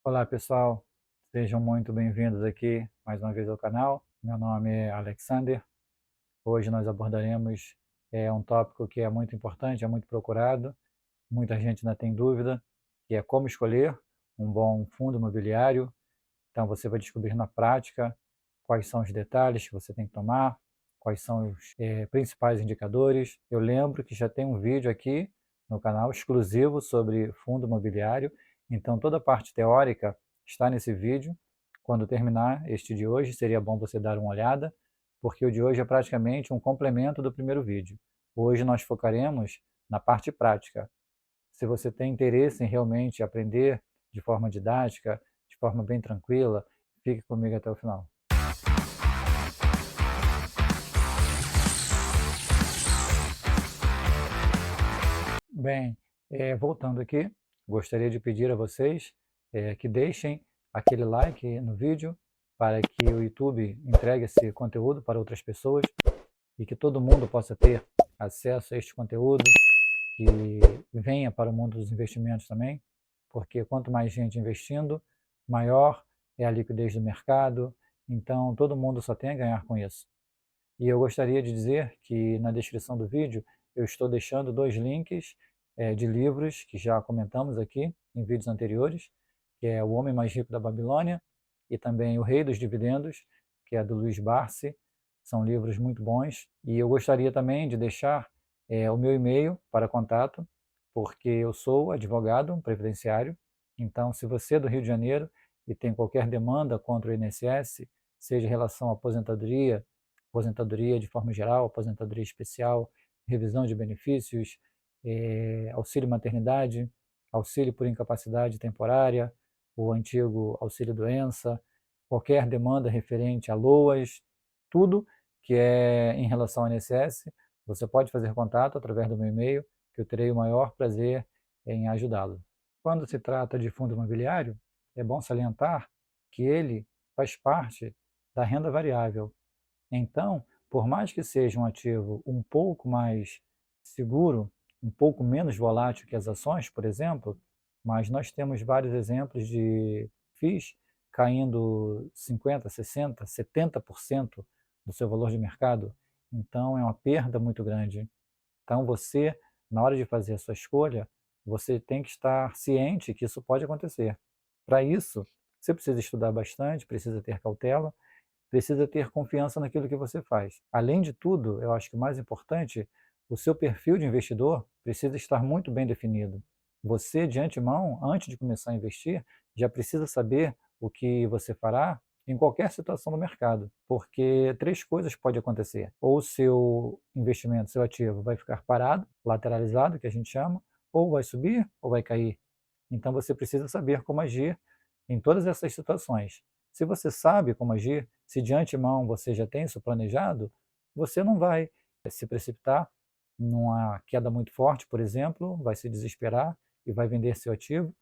Olá pessoal, sejam muito bem-vindos aqui mais uma vez ao canal. Meu nome é Alexander. Hoje nós abordaremos um tópico que é muito importante, é muito procurado, muita gente ainda tem dúvida, que é como escolher um bom fundo imobiliário. Então você vai descobrir na prática quais são os detalhes que você tem que tomar, quais são os principais indicadores. Eu lembro que já tem um vídeo aqui no canal exclusivo sobre fundo imobiliário, então toda a parte teórica está nesse vídeo. Quando terminar este de hoje, seria bom você dar uma olhada, porque o de hoje é praticamente um complemento do primeiro vídeo. Hoje nós focaremos na parte prática. Se você tem interesse em realmente aprender de forma didática, de forma bem tranquila, fique comigo até o final. Bem, voltando aqui, gostaria de pedir a vocês que deixem aquele like no vídeo para que o YouTube entregue esse conteúdo para outras pessoas e que todo mundo possa ter acesso a este conteúdo, que venha para o mundo dos investimentos também, porque quanto mais gente investindo, maior é a liquidez do mercado, então todo mundo só tem a ganhar com isso. E eu gostaria de dizer que na descrição do vídeo eu estou deixando dois links de livros que já comentamos aqui em vídeos anteriores, que é O Homem Mais Rico da Babilônia e também O Rei dos Dividendos, que é do Luiz Barsi. São livros muito bons. E eu gostaria também de deixar o meu e-mail para contato, porque eu sou advogado previdenciário. Então, se você é do Rio de Janeiro e tem qualquer demanda contra o INSS, seja em relação à aposentadoria de forma geral, aposentadoria especial, revisão de benefícios, auxílio maternidade, auxílio por incapacidade temporária, o antigo auxílio doença, qualquer demanda referente a LOAS, tudo que é em relação ao INSS, você pode fazer contato através do meu e-mail, que eu terei o maior prazer em ajudá-lo. Quando se trata de fundo imobiliário, é bom salientar que ele faz parte da renda variável. Então, por mais que seja um ativo um pouco mais seguro, um pouco menos volátil que as ações, por exemplo, mas nós temos vários exemplos de FIIs caindo 50, 60, 70% do seu valor de mercado. Então, é uma perda muito grande. Então, você, na hora de fazer a sua escolha, você tem que estar ciente que isso pode acontecer. Para isso, você precisa estudar bastante, precisa ter cautela, precisa ter confiança naquilo que você faz. Além de tudo, eu acho que o mais importante, o seu perfil de investidor precisa estar muito bem definido. Você, de antemão, antes de começar a investir, já precisa saber o que você fará em qualquer situação do mercado, porque três coisas podem acontecer. Ou o seu investimento, seu ativo, vai ficar parado, lateralizado, que a gente chama, ou vai subir ou vai cair. Então você precisa saber como agir em todas essas situações. Se você sabe como agir, se de antemão você já tem isso planejado, você não vai se precipitar numa queda muito forte, por exemplo, vai se desesperar e vai vender seu ativo.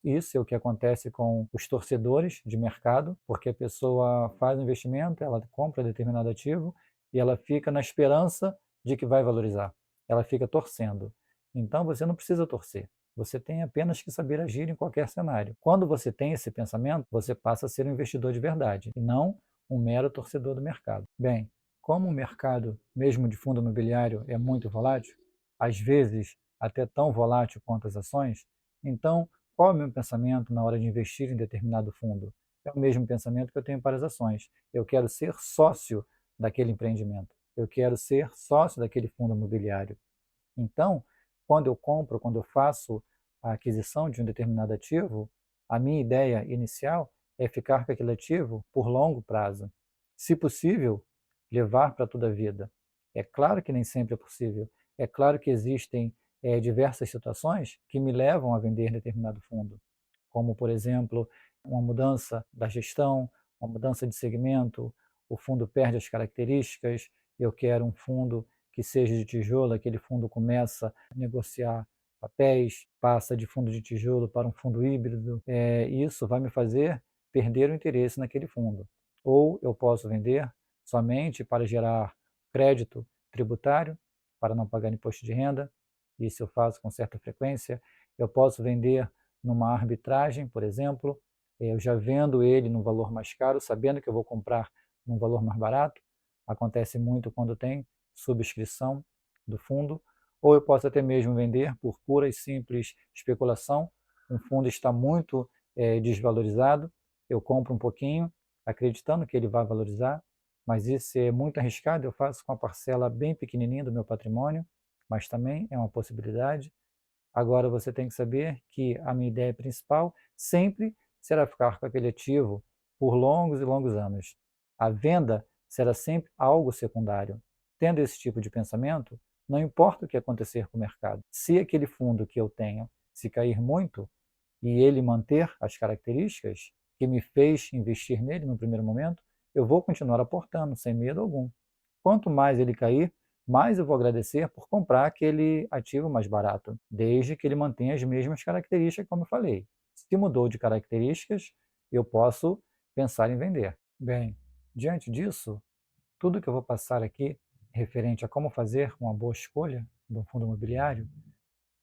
Isso é o que acontece com os torcedores de mercado, porque a pessoa faz um investimento, ela compra determinado ativo e ela fica na esperança de que vai valorizar. Ela fica torcendo. Então você não precisa torcer. Você tem apenas que saber agir em qualquer cenário. Quando você tem esse pensamento, você passa a ser um investidor de verdade e não um mero torcedor do mercado. Bem, como o mercado, mesmo de fundo imobiliário, é muito volátil, às vezes até tão volátil quanto as ações, então qual é o meu pensamento na hora de investir em determinado fundo? É o mesmo pensamento que eu tenho para as ações. Eu quero ser sócio daquele empreendimento. Eu quero ser sócio daquele fundo imobiliário. Então, quando eu compro, quando eu faço a aquisição de um determinado ativo, a minha ideia inicial é ficar com aquele ativo por longo prazo. Se possível, levar para toda a vida. É claro que nem sempre é possível. É claro que existem diversas situações que me levam a vender determinado fundo, como, por exemplo, uma mudança da gestão, uma mudança de segmento, o fundo perde as características, eu quero um fundo que seja de tijolo, aquele fundo começa a negociar papéis, passa de fundo de tijolo para um fundo híbrido, isso vai me fazer perder o interesse naquele fundo. Ou eu posso vender somente para gerar crédito tributário, para não pagar imposto de renda, isso eu faço com certa frequência. Eu posso vender numa arbitragem, por exemplo, eu já vendo ele num valor mais caro, sabendo que eu vou comprar num valor mais barato. Acontece muito quando tem subscrição do fundo, ou eu posso até mesmo vender por pura e simples especulação. Um fundo está muito desvalorizado, eu compro um pouquinho, acreditando que ele vai valorizar, mas isso é muito arriscado, eu faço com a parcela bem pequenininha do meu patrimônio, mas também é uma possibilidade. Agora você tem que saber que a minha ideia principal sempre será ficar com aquele ativo por longos e longos anos. A venda será sempre algo secundário. Tendo esse tipo de pensamento, não importa o que acontecer com o mercado. Se aquele fundo que eu tenho se cair muito e ele manter as características que me fez investir nele no primeiro momento, eu vou continuar aportando sem medo algum. Quanto mais ele cair, mais eu vou agradecer por comprar aquele ativo mais barato, desde que ele mantenha as mesmas características, como eu falei. Se mudou de características, eu posso pensar em vender. Bem, diante disso, tudo que eu vou passar aqui referente a como fazer uma boa escolha do fundo imobiliário,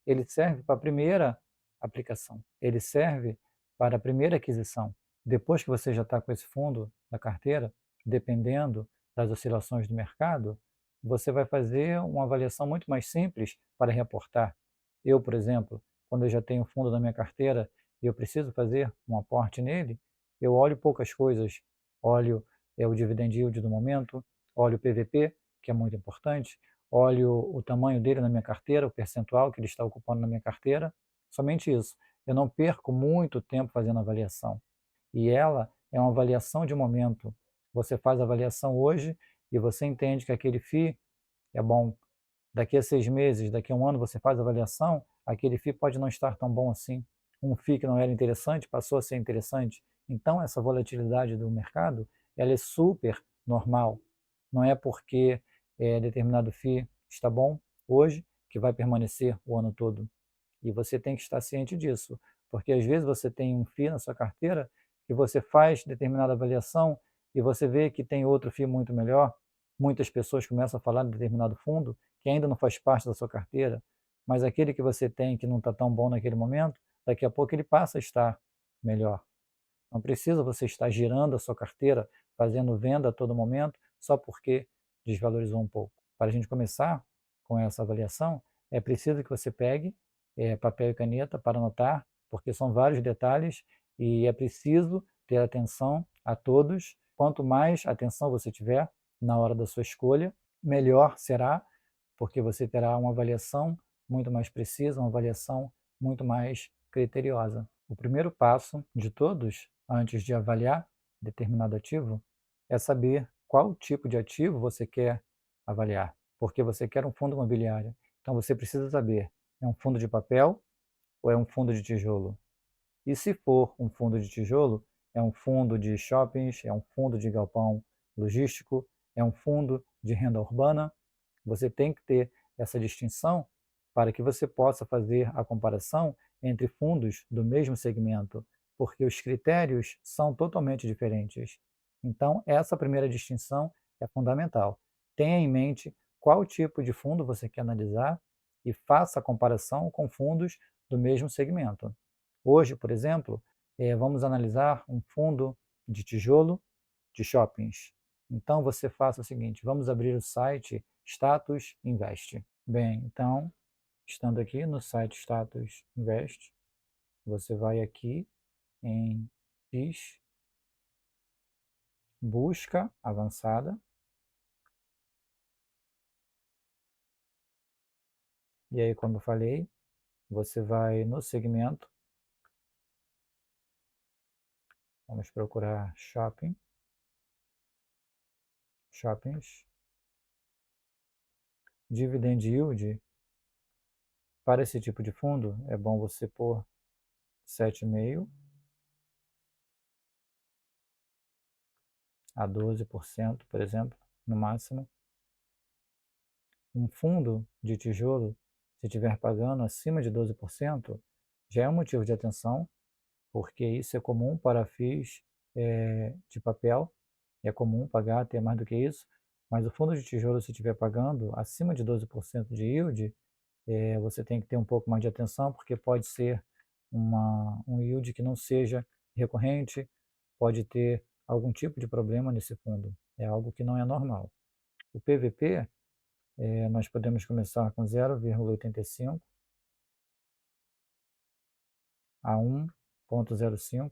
ele serve para a primeira aplicação, ele serve para a primeira aquisição. Depois que você já está com esse fundo na carteira, dependendo das oscilações do mercado, você vai fazer uma avaliação muito mais simples para reportar. Eu, por exemplo, quando eu já tenho fundo na minha carteira e eu preciso fazer um aporte nele, eu olho poucas coisas. Olho o dividend yield do momento, olho o PVP, que é muito importante, olho o tamanho dele na minha carteira, o percentual que ele está ocupando na minha carteira, somente isso. Eu não perco muito tempo fazendo avaliação. E ela é uma avaliação de momento. Você faz a avaliação hoje e você entende que aquele FII é bom. Daqui a 6 meses, daqui a um ano, você faz a avaliação, aquele FII pode não estar tão bom assim. Um FII que não era interessante passou a ser interessante. Então, essa volatilidade do mercado, ela é super normal. Não é porque determinado FII está bom hoje que vai permanecer o ano todo. E você tem que estar ciente disso, porque às vezes você tem um FII na sua carteira que você faz determinada avaliação e você vê que tem outro FII muito melhor. Muitas pessoas começam a falar de determinado fundo que ainda não faz parte da sua carteira, mas aquele que você tem que não está tão bom naquele momento, daqui a pouco ele passa a estar melhor. Não precisa você estar girando a sua carteira, fazendo venda a todo momento, só porque desvalorizou um pouco. Para a gente começar com essa avaliação, é preciso que você pegue papel e caneta para anotar, porque são vários detalhes e é preciso ter atenção a todos. Quanto mais atenção você tiver na hora da sua escolha, melhor será, porque você terá uma avaliação muito mais precisa, uma avaliação muito mais criteriosa. O primeiro passo de todos, antes de avaliar determinado ativo, é saber qual tipo de ativo você quer avaliar, porque você quer um fundo imobiliário. Então você precisa saber, é um fundo de papel ou é um fundo de tijolo? E se for um fundo de tijolo, é um fundo de shoppings, é um fundo de galpão logístico, é um fundo de renda urbana? Você tem que ter essa distinção para que você possa fazer a comparação entre fundos do mesmo segmento, porque os critérios são totalmente diferentes. Então, essa primeira distinção é fundamental. Tenha em mente qual tipo de fundo você quer analisar e faça a comparação com fundos do mesmo segmento. Hoje, por exemplo, vamos analisar um fundo de tijolo de shoppings. Então, você faça o seguinte, vamos abrir o site Status Invest. Bem, então, estando aqui no site Status Invest, você vai aqui em FIIs, busca avançada, e aí, como eu falei, você vai no segmento, vamos procurar shoppings, dividend yield. Para esse tipo de fundo, é bom você pôr 7,5% a 12%, por exemplo, no máximo. Um fundo de tijolo, se estiver pagando acima de 12%, já é um motivo de atenção, porque isso é comum para FIIs de papel, é comum pagar até mais do que isso, mas o fundo de tijolo, se estiver pagando acima de 12% de yield, você tem que ter um pouco mais de atenção, porque pode ser um yield que não seja recorrente, pode ter algum tipo de problema nesse fundo. É algo que não é normal. O PVP, nós podemos começar com 0,85 a 1,05.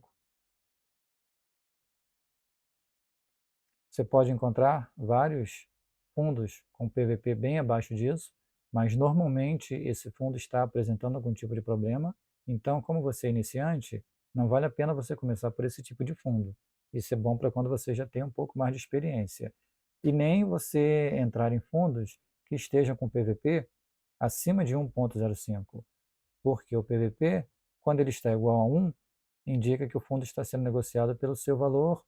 Você pode encontrar vários fundos com PVP bem abaixo disso, mas normalmente esse fundo está apresentando algum tipo de problema. Então, como você é iniciante, não vale a pena você começar por esse tipo de fundo. Isso é bom para quando você já tem um pouco mais de experiência. E nem você entrar em fundos que estejam com PVP acima de 1,05, porque o PVP, quando ele está igual a 1, indica que o fundo está sendo negociado pelo seu valor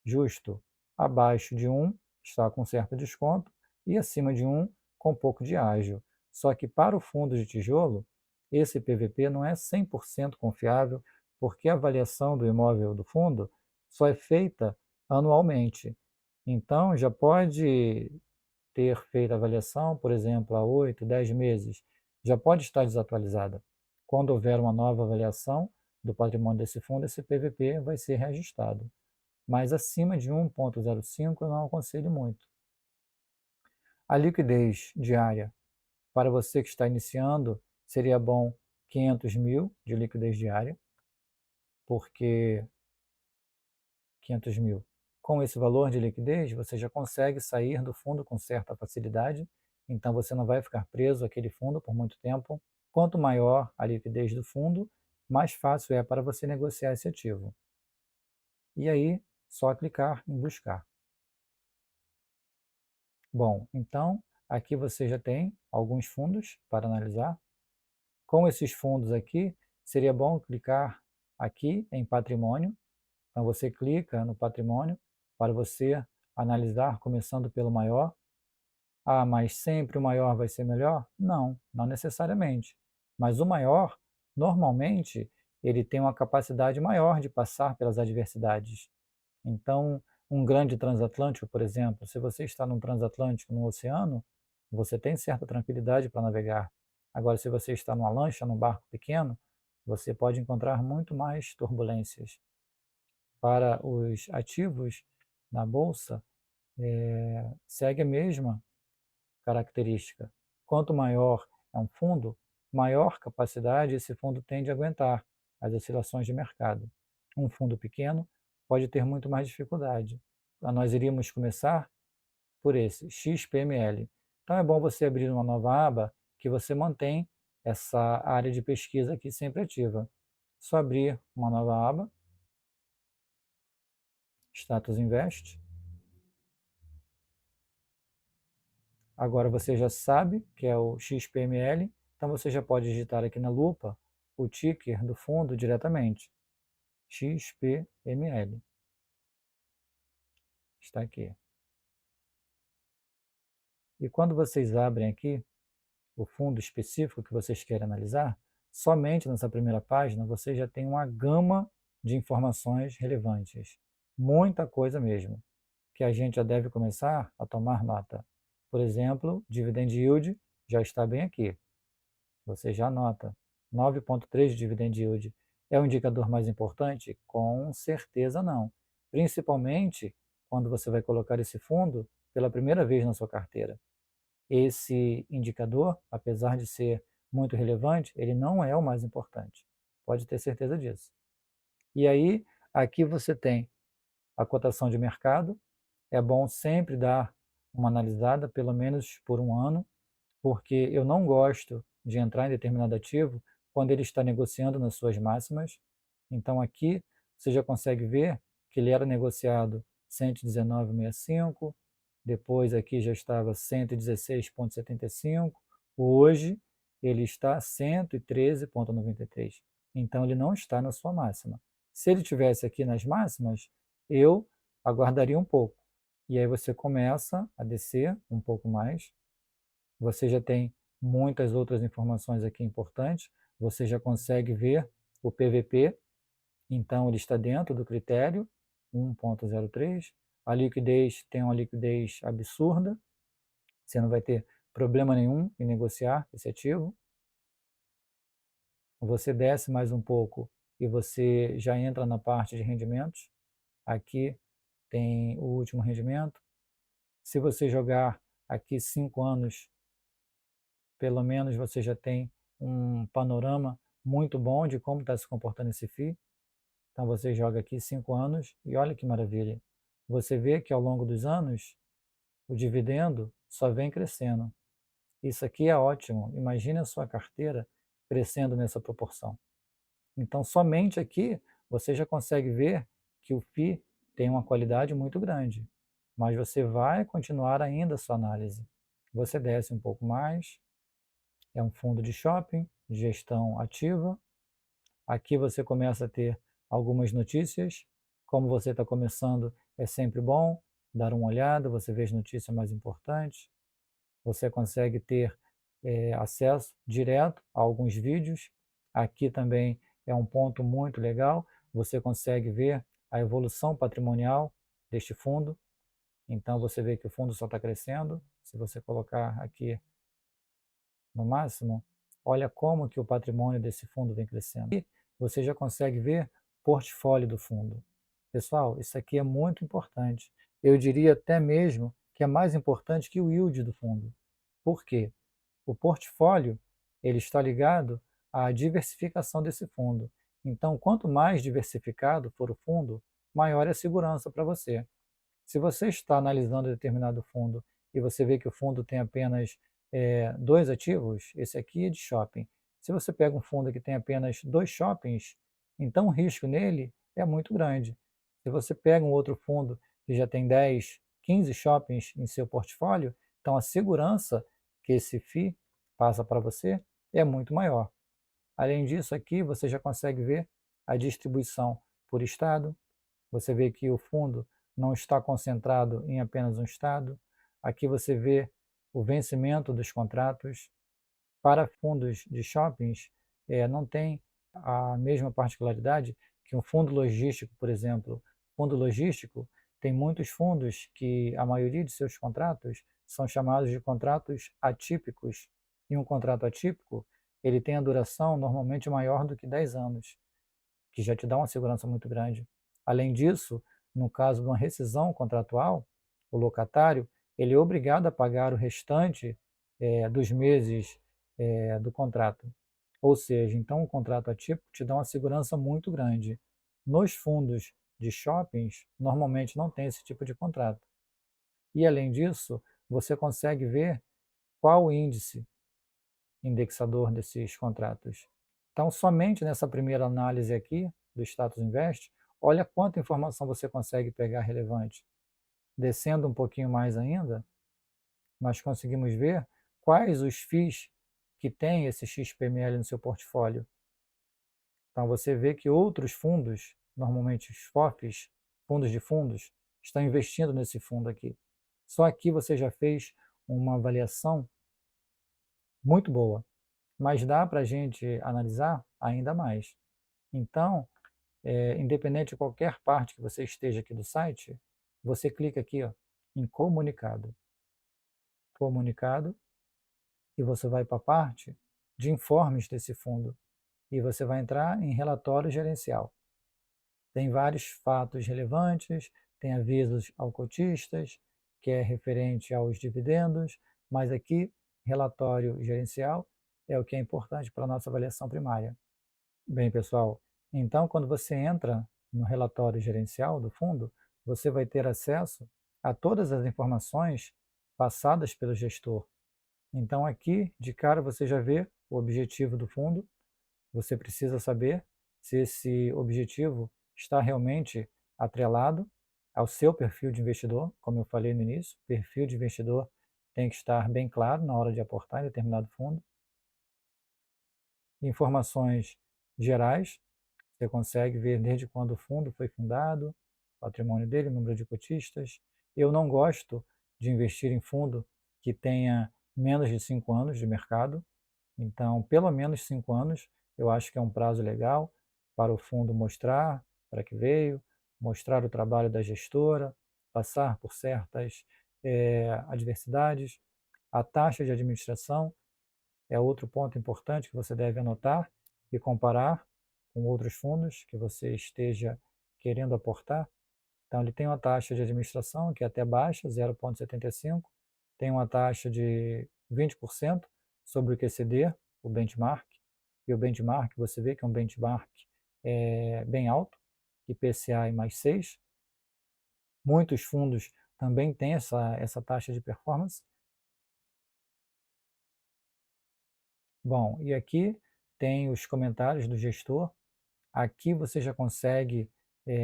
justo. Abaixo de 1 está com certo desconto e acima de 1 com pouco de ágio. Só que para o fundo de tijolo, esse PVP não é 100% confiável, porque a avaliação do imóvel do fundo só é feita anualmente. Então, já pode ter feito a avaliação, por exemplo, há 8, 10 meses, já pode estar desatualizada. Quando houver uma nova avaliação do patrimônio desse fundo, esse PVP vai ser reajustado. Mas acima de 1,05 eu não aconselho muito. A liquidez diária, para você que está iniciando, seria bom 500 mil de liquidez diária, porque 500 mil. Com esse valor de liquidez, você já consegue sair do fundo com certa facilidade, então você não vai ficar preso àquele fundo por muito tempo. Quanto maior a liquidez do fundo, mais fácil é para você negociar esse ativo. E aí, só clicar em buscar. Bom, então aqui você já tem alguns fundos para analisar. Com esses fundos aqui, seria bom clicar aqui em patrimônio. Então você clica no patrimônio para você analisar, começando pelo maior. Ah, mas sempre o maior vai ser melhor? Não, não necessariamente. Mas o maior, normalmente, ele tem uma capacidade maior de passar pelas adversidades. Então, um grande transatlântico, por exemplo, se você está num transatlântico no oceano, você tem certa tranquilidade para navegar. Agora, se você está numa lancha, num barco pequeno, você pode encontrar muito mais turbulências. Para os ativos na bolsa, segue a mesma característica. Quanto maior é um fundo, maior capacidade esse fundo tem de aguentar as oscilações de mercado. Um fundo pequeno pode ter muito mais dificuldade. Nós iríamos começar por esse, XPML. Então é bom você abrir uma nova aba que você mantém essa área de pesquisa aqui sempre ativa. Só abrir uma nova aba, Status Invest. Agora você já sabe que é o XPML, então você já pode digitar aqui na lupa o ticker do fundo diretamente. XPML. Está aqui. E quando vocês abrem aqui o fundo específico que vocês querem analisar, somente nessa primeira página você já tem uma gama de informações relevantes. Muita coisa mesmo, que a gente já deve começar a tomar nota. Por exemplo, Dividend Yield já está bem aqui. Você já nota. 9,3 de Dividend Yield é o indicador mais importante? Com certeza não. Principalmente quando você vai colocar esse fundo pela primeira vez na sua carteira. Esse indicador, apesar de ser muito relevante, ele não é o mais importante. Pode ter certeza disso. E aí, aqui você tem a cotação de mercado. É bom sempre dar uma analisada, pelo menos por um ano, porque eu não gosto de entrar em determinado ativo quando ele está negociando nas suas máximas. Então aqui você já consegue ver que ele era negociado 119,65, depois aqui já estava 116,75, hoje ele está 113,93. Então ele não está na sua máxima. Se ele tivesse aqui nas máximas, eu aguardaria um pouco. E aí você começa a descer um pouco mais. Você já tem muitas outras informações aqui importantes. Você já consegue ver o PVP, então ele está dentro do critério 1,03. A liquidez tem uma liquidez absurda. Você não vai ter problema nenhum em negociar esse ativo. Você desce mais um pouco e você já entra na parte de rendimentos. Aqui tem o último rendimento. Se você jogar aqui 5 anos, pelo menos você já tem um panorama muito bom de como está se comportando esse FII. Então você joga aqui 5 anos e olha que maravilha. Você vê que ao longo dos anos o dividendo só vem crescendo. Isso aqui é ótimo. Imagine a sua carteira crescendo nessa proporção. Então somente aqui você já consegue ver que o FII tem uma qualidade muito grande. Mas você vai continuar ainda a sua análise. Você desce um pouco mais. É um fundo de shopping, gestão ativa. Aqui você começa a ter algumas notícias. Como você está começando, é sempre bom dar uma olhada, você vê as notícias mais importantes. Você consegue ter acesso direto a alguns vídeos. Aqui também é um ponto muito legal. Você consegue ver a evolução patrimonial deste fundo. Então você vê que o fundo só está crescendo. Se você colocar aqui no máximo, olha como que o patrimônio desse fundo vem crescendo. E você já consegue ver o portfólio do fundo. Pessoal, isso aqui é muito importante. Eu diria até mesmo que é mais importante que o yield do fundo. Por quê? O portfólio ele está ligado à diversificação desse fundo. Então, quanto mais diversificado for o fundo, maior é a segurança para você. Se você está analisando determinado fundo e você vê que o fundo tem apenas 2 ativos, esse aqui é de shopping. Se você pega um fundo que tem apenas 2 shoppings, então o risco nele é muito grande. Se você pega um outro fundo que já tem 10, 15 shoppings em seu portfólio, então a segurança que esse FII passa para você é muito maior. Além disso, aqui você já consegue ver a distribuição por estado. Você vê que o fundo não está concentrado em apenas um estado. Aqui você vê o vencimento dos contratos. Para fundos de shoppings, não tem a mesma particularidade que um fundo logístico, por exemplo. Fundo logístico tem muitos fundos que a maioria de seus contratos são chamados de contratos atípicos. E um contrato atípico, ele tem a duração normalmente maior do que 10 anos, que já te dá uma segurança muito grande. Além disso, no caso de uma rescisão contratual, o locatário ele é obrigado a pagar o restante dos meses do contrato. Ou seja, então o contrato atípico te dá uma segurança muito grande. Nos fundos de shoppings, normalmente não tem esse tipo de contrato. E além disso, você consegue ver qual o índice indexador desses contratos. Então, somente nessa primeira análise aqui do Status Invest, olha quanta informação você consegue pegar relevante. Descendo um pouquinho mais ainda, nós conseguimos ver quais os FIIs que tem esse XPML no seu portfólio. Então, você vê que outros fundos, normalmente os FOFs, fundos de fundos, estão investindo nesse fundo aqui. Só aqui você já fez uma avaliação muito boa, mas dá para a gente analisar ainda mais. Então, independente de qualquer parte que você esteja aqui do site, você clica aqui ó, em comunicado. Comunicado, e você vai para a parte de informes desse fundo. E você vai entrar em relatório gerencial. Tem vários fatos relevantes, tem avisos ao cotistas, que é referente aos dividendos, mas aqui, relatório gerencial é o que é importante para a nossa avaliação primária. Bem, pessoal, então quando você entra no relatório gerencial do fundo, você vai ter acesso a todas as informações passadas pelo gestor. Então aqui, de cara, você já vê o objetivo do fundo, você precisa saber se esse objetivo está realmente atrelado ao seu perfil de investidor, como eu falei no início, o perfil de investidor tem que estar bem claro na hora de aportar em determinado fundo. Informações gerais, você consegue ver desde quando o fundo foi fundado, o patrimônio dele, o número de cotistas. Eu não gosto de investir em fundo que tenha menos de 5 anos de mercado, então pelo menos 5 anos eu acho que é um prazo legal para o fundo mostrar para que veio, mostrar o trabalho da gestora, passar por certas adversidades. A taxa de administração é outro ponto importante que você deve anotar e comparar com outros fundos que você esteja querendo aportar. Então, ele tem uma taxa de administração que é até baixa, 0,75, tem uma taxa de 20% sobre o QCD, o benchmark, e o benchmark, você vê que é um benchmark bem alto, IPCA mais 6. Muitos fundos também têm essa taxa de performance. Bom, e aqui tem os comentários do gestor. Aqui você já consegue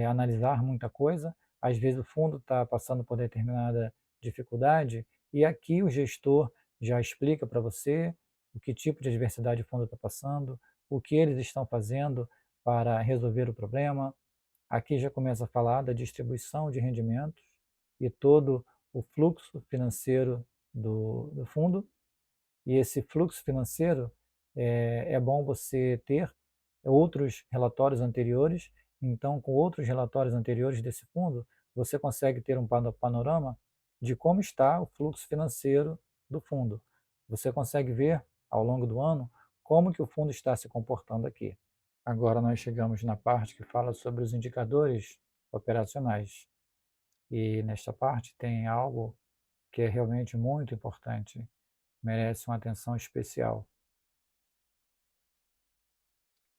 analisar muita coisa. Às vezes o fundo está passando por determinada dificuldade e aqui o gestor já explica para você o que tipo de adversidade o fundo está passando, o que eles estão fazendo para resolver o problema. Aqui já começa a falar da distribuição de rendimentos e todo o fluxo financeiro do fundo. E esse fluxo financeiro é bom você ter outros relatórios anteriores. Então, com outros relatórios anteriores desse fundo, você consegue ter um panorama de como está o fluxo financeiro do fundo. Você consegue ver ao longo do ano como que o fundo está se comportando aqui. Agora nós chegamos na parte que fala sobre os indicadores operacionais. E nesta parte tem algo que é realmente muito importante, merece uma atenção especial,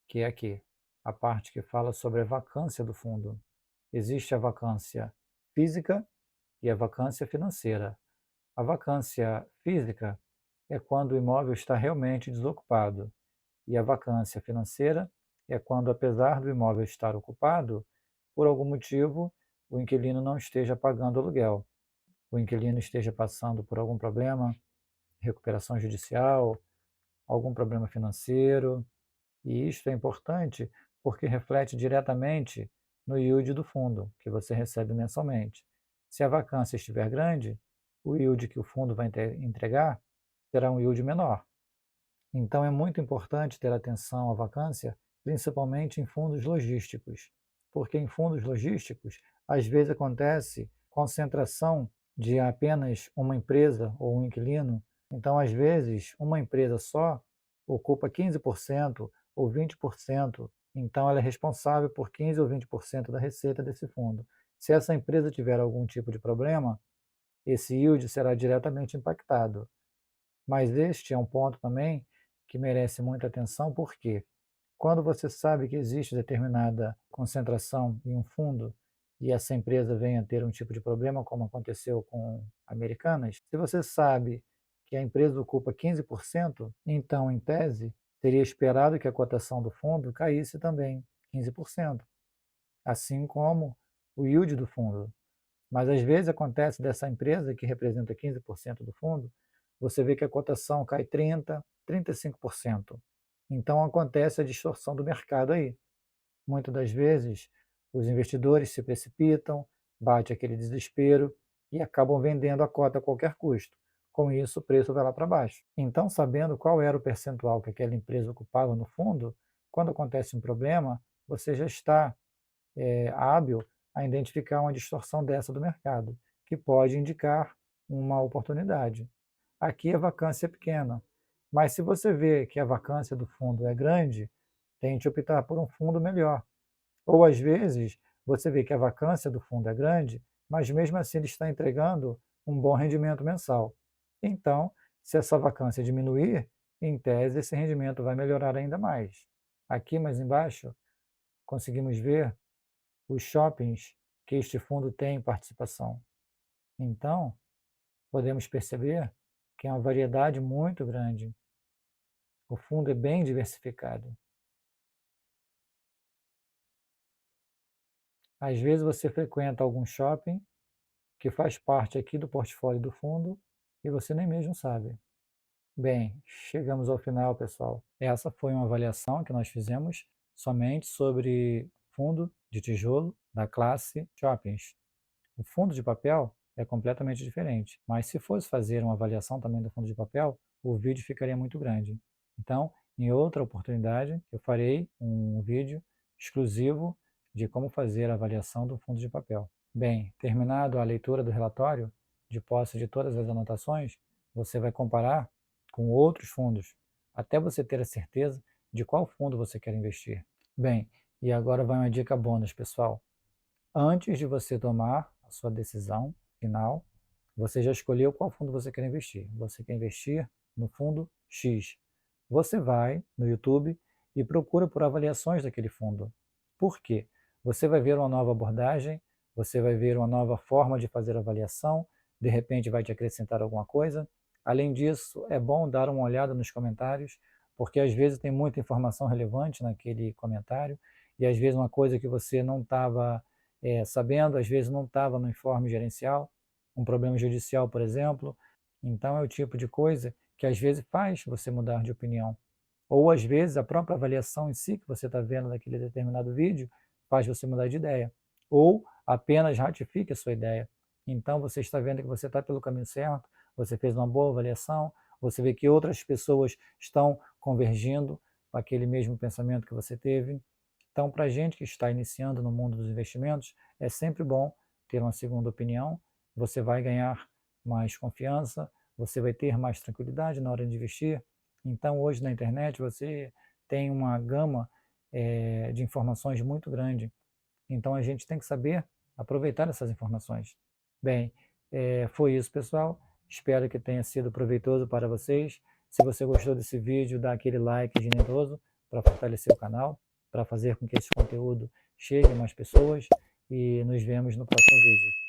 que é aqui, a parte que fala sobre a vacância do fundo. Existe a vacância física e a vacância financeira. A vacância física é quando o imóvel está realmente desocupado, e a vacância financeira é quando, apesar do imóvel estar ocupado, por algum motivo, o inquilino não esteja pagando aluguel, o inquilino esteja passando por algum problema, recuperação judicial, algum problema financeiro, e isto é importante porque reflete diretamente no yield do fundo que você recebe mensalmente. Se a vacância estiver grande, o yield que o fundo vai entregar será um yield menor. Então é muito importante ter atenção à vacância, principalmente em fundos logísticos, porque em fundos logísticos às vezes acontece concentração de apenas uma empresa ou um inquilino. Então, às vezes, uma empresa só ocupa 15% ou 20%, então ela é responsável por 15 ou 20% da receita desse fundo. Se essa empresa tiver algum tipo de problema, esse yield será diretamente impactado. Mas este é um ponto também que merece muita atenção, porque quando você sabe que existe determinada concentração em um fundo e essa empresa vem a ter um tipo de problema, como aconteceu com Americanas, se você sabe que a empresa ocupa 15%, então, em tese, seria esperado que a cotação do fundo caísse também 15%, assim como o yield do fundo. Mas às vezes acontece dessa empresa que representa 15% do fundo, você vê que a cotação cai 30%, 35%. Então acontece a distorção do mercado aí. Muitas das vezes os investidores se precipitam, bate aquele desespero e acabam vendendo a cota a qualquer custo. Com isso, o preço vai lá para baixo. Então, sabendo qual era o percentual que aquela empresa ocupava no fundo, quando acontece um problema, você já está hábil a identificar uma distorção dessa do mercado, que pode indicar uma oportunidade. Aqui a vacância é pequena, mas se você vê que a vacância do fundo é grande, tente optar por um fundo melhor. Ou às vezes você vê que a vacância do fundo é grande, mas mesmo assim ele está entregando um bom rendimento mensal. Então, se essa vacância diminuir, em tese esse rendimento vai melhorar ainda mais. Aqui mais embaixo, conseguimos ver os shoppings que este fundo tem participação. Então, podemos perceber que é uma variedade muito grande. O fundo é bem diversificado. Às vezes você frequenta algum shopping que faz parte aqui do portfólio do fundo e você nem mesmo sabe. Bem, chegamos ao final, pessoal. Essa foi uma avaliação que nós fizemos somente sobre fundo de tijolo da classe shoppings. O fundo de papel é completamente diferente, mas se fosse fazer uma avaliação também do fundo de papel, o vídeo ficaria muito grande. Então, em outra oportunidade, eu farei um vídeo exclusivo de como fazer a avaliação do fundo de papel. Bem, terminado a leitura do relatório, de posse de todas as anotações, você vai comparar com outros fundos, até você ter a certeza de qual fundo você quer investir. Bem, e agora vai uma dica bônus, pessoal. Antes de você tomar a sua decisão final, você já escolheu qual fundo você quer investir. Você quer investir no fundo X. Você vai no YouTube e procura por avaliações daquele fundo. Por quê? Você vai ver uma nova abordagem, você vai ver uma nova forma de fazer avaliação, de repente vai te acrescentar alguma coisa. Além disso, é bom dar uma olhada nos comentários, porque às vezes tem muita informação relevante naquele comentário, e às vezes uma coisa que você não estava sabendo, às vezes não estava no informe gerencial, um problema judicial, por exemplo. Então é o tipo de coisa que às vezes faz você mudar de opinião. Ou às vezes a própria avaliação em si que você está vendo naquele determinado vídeo faz você mudar de ideia. Ou apenas ratifica a sua ideia. Então você está vendo que você está pelo caminho certo, você fez uma boa avaliação, você vê que outras pessoas estão convergindo com aquele mesmo pensamento que você teve. Então, para a gente que está iniciando no mundo dos investimentos, é sempre bom ter uma segunda opinião. Você vai ganhar mais confiança, você vai ter mais tranquilidade na hora de investir. Então, hoje na internet você tem uma gama de informações muito grande. Então, a gente tem que saber aproveitar essas informações. Bem, foi isso, pessoal. Espero que tenha sido proveitoso para vocês. Se você gostou desse vídeo, dá aquele like generoso para fortalecer o canal, para fazer com que esse conteúdo chegue a mais pessoas. E nos vemos no próximo vídeo.